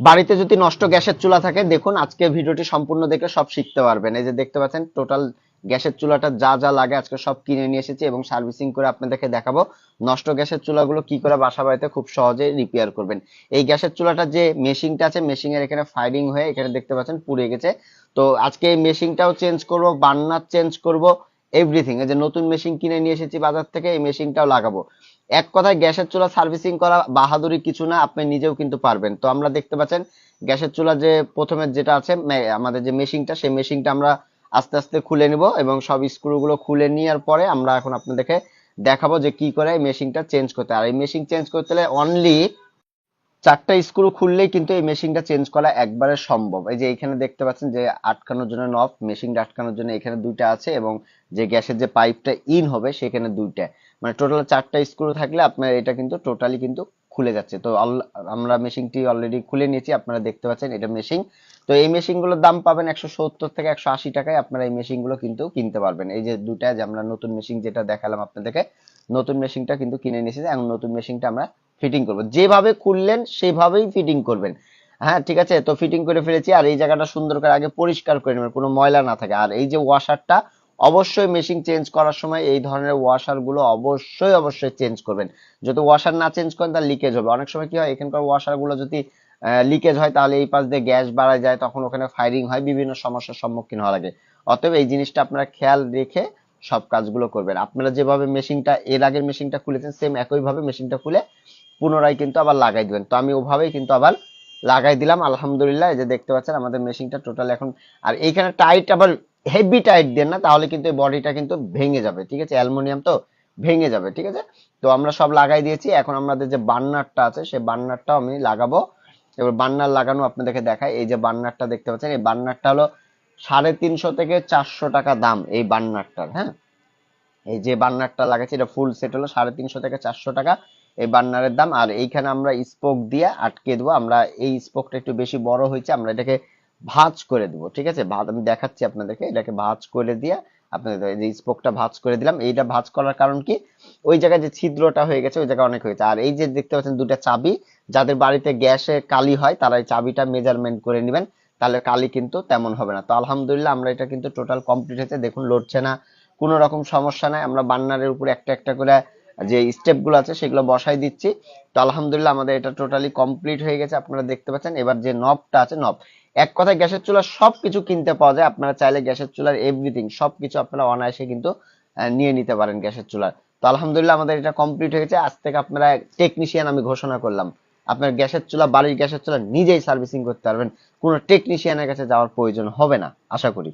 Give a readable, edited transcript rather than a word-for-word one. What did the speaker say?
বাড়িতে যদি নষ্ট গ্যাসের চুলা থাকে, দেখুন আজকে ভিডিওটি সম্পূর্ণ দেখে সব শিখতে পারবেন। এই যে দেখতে পাচ্ছেন টোটাল গ্যাসের চুলাটা যা যা লাগে আজকে সব কিনে নিয়ে এসেছি এবং সার্ভিসিং করে আপনাদেরকে দেখাবো নষ্ট গ্যাসের চুলাগুলো কি করে বাসা বাড়িতে খুব সহজে রিপেয়ার করবেন। এই গ্যাসের চুলাটা যে মেশিনটা আছে, মেশিন এর এখানে ফায়ারিং হয়ে এখানে দেখতে পাচ্ছেন পুড়ে গেছে। তো আজকে এই মেশিনটাও চেঞ্জ করব, বার্নার চেঞ্জ করব, এভরিথিং। এই যে নতুন মেশিন কিনে নিয়ে এসেছি বাজার থেকে, এই মেশিনটাও লাগাবো। এক কথায় গ্যাসের চুলা সার্ভিসিং করা বাহাদুরি কিছু না, আপনি নিজেও কিন্তু পারবেন। তো আমরা দেখতে পাচ্ছেন গ্যাসের চুলা যে প্রথমে যেটা আছে আমাদের যে মেশিনটা, সেই মেশিনটা আমরা আস্তে আস্তে খুলে নিব এবং সব স্ক্রুগুলো খুলে নেওয়ার পরে আমরা এখন আপনাদেরকে দেখাবো যে কি করে এই মেশিনটা চেঞ্জ করতে। আর এই মেশিন চেঞ্জ করতে হলে অনলি 4টা স্ক্রু খুললেই কিন্তু এই মেশিনটা চেঞ্জ করা একবারে সম্ভব। এই যে এখানে দেখতে পাচ্ছেন যে আটকানোর জন্য নব, মেশিনটা আটকানোর জন্য এখানে দুইটা আছে এবং যে গ্যাসের যে পাইপটা ইন হবে সেখানে দুইটা, মানে টোটাল 4টা স্ক্রু থাকলে আপনার এটা কিন্তু টোটালি কিন্তু খুলে যাচ্ছে। তো আমরা মেশিনটি অলরেডি খুলে নিয়েছি, আপনারা দেখতে পাচ্ছেন এটা মেশিন। তো এই মেশিনগুলোর দাম পাবেন 170 থেকে 180 টাকায়, আপনারা এই মেশিনগুলো কিন্তু কিনতে পারবেন। এই যে দুইটা যে আমরা নতুন মেশিন যেটা দেখালাম আপনাদেরকে, নতুন মেশিনটা কিন্তু কিনে নিয়েছি এবং নতুন মেশিনটা আমরা ফিটিং করব। যেভাবে খুললেন সেভাবেই ফিটিং করবেন। হ্যাঁ ঠিক আছে, তো ফিটিং করে ফেলেছি। আর এই জায়গাটা সুন্দর করে আগে পরিষ্কার করে নেবেন, কোনো ময়লা না থাকে। আর এই যে ওয়াশারটা, অবশ্যই মেশিন চেঞ্জ করার সময় এই ধরনের ওয়াশার গুলো অবশ্যই অবশ্যই চেঞ্জ করবেন। যদি ওয়াশার না চেঞ্জ করেন তাহলে লিকেজ হবে। অনেক সময় কি হয়, এখানকার ওয়াশার গুলো যদি লিকেজ হয় তাহলে এই পাশ দিয়ে গ্যাস বাড়া যায়, তখন ওখানে ফায়ারিং হয়, বিভিন্ন সমস্যার সম্মুখীন হওয়া লাগে। অতএব এই জিনিসটা আপনারা খেয়াল রেখে সব কাজগুলো করবেন। আপনারা যেভাবে মেশিনটা এর আগের মেশিনটা খুলেছেন সেম একইভাবে মেশিনটা খুলে পুনরায় কিন্তু আবার লাগাই দিবেন। তো আমি ওভাবেই কিন্তু আবার লাগাই দিলাম আলহামদুলিল্লাহ। এই যে দেখতে পাচ্ছেন আমাদের মেশিনটা টোটাল এখন, আর এইখানে টাইট আবার হেভি টাইট দেন না, তাহলে কিন্তু এই বডিটা কিন্তু ভেঙে যাবে। ঠিক আছে, অ্যালুমিনিয়াম তো ভেঙে যাবে। ঠিক আছে, তো আমরা সব লাগাই দিয়েছি। এখন আমাদের যে বার্নারটা আছে সেই বার্নারটাও আমি লাগাবো। এবার বার্নার লাগানো আপনাদেরকে দেখাই। এই যে বার্নারটা দেখতে পাচ্ছেন, এই বার্নারটা হলো 350 থেকে 400 টাকা দাম এই বার্নারটার। হ্যাঁ, এই যে বার্নারটা লাগাচ্ছি এটা ফুল সেট হলো 350 থেকে 400 টাকা এই বার্নারের দাম। আর এইখানে আমরা স্পোক দিয়ে আটকে দেবো। আমরা এই স্পোকটা একটু বেশি বড় হয়েছে, আমরা এটাকে ভাঁজ করে দেবো। ঠিক আছে, ভাঁজ আমি দেখাচ্ছি আপনাদেরকে, এটাকে ভাঁজ করে দিয়ে আপনাদের এই যে স্পোকটা ভাঁজ করে দিলাম। এইটা ভাঁজ করার কারণ কি, ওই জায়গায় যে ছিদ্রটা হয়ে গেছে ওই জায়গায় অনেক হয়েছে। আর এই যে দেখতে পাচ্ছেন দুটা চাবি, যাদের বাড়িতে গ্যাসে কালি হয় তারা এই চাবিটা মেজারমেন্ট করে নেবেন, তাহলে কালি কিন্তু তেমন হবে না। তো আলহামদুলিল্লাহ আমরা এটা কিন্তু টোটাল কমপ্লিট হয়েছে, দেখুন লড়ছে না, কোনো রকম সমস্যা নাই। আমরা বার্নারের উপরে একটা একটা করে যে স্টেপ গুলো আছে সেগুলো বসাই দিচ্ছি। তো আলহামদুলিল্লাহ আমাদের এটা টোটালি কমপ্লিট হয়ে গেছে, আপনারা দেখতে পাচ্ছেন। এবার যে নবটা আছে, নব এক কথায় গ্যাসের চুলা সবকিছু কিনতে পাওয়া যায়। আপনারা চাইলে গ্যাসের চুলার এভরিথিং সবকিছু আপনারা অনায়াসে কিন্তু নিয়ে নিতে পারেন গ্যাসের চুলার। তো আলহামদুলিল্লাহ আমাদের এটা কমপ্লিট হয়ে গেছে। আজ থেকে আপনারা টেকনিশিয়ান আমি ঘোষণা করলাম, আপনার গ্যাসের চুলা, বাড়ির গ্যাসের চুলা নিজেই সার্ভিসিং করতে পারবেন, কোনো টেকনিশিয়ানের কাছে যাওয়ার প্রয়োজন হবে না আশা করি।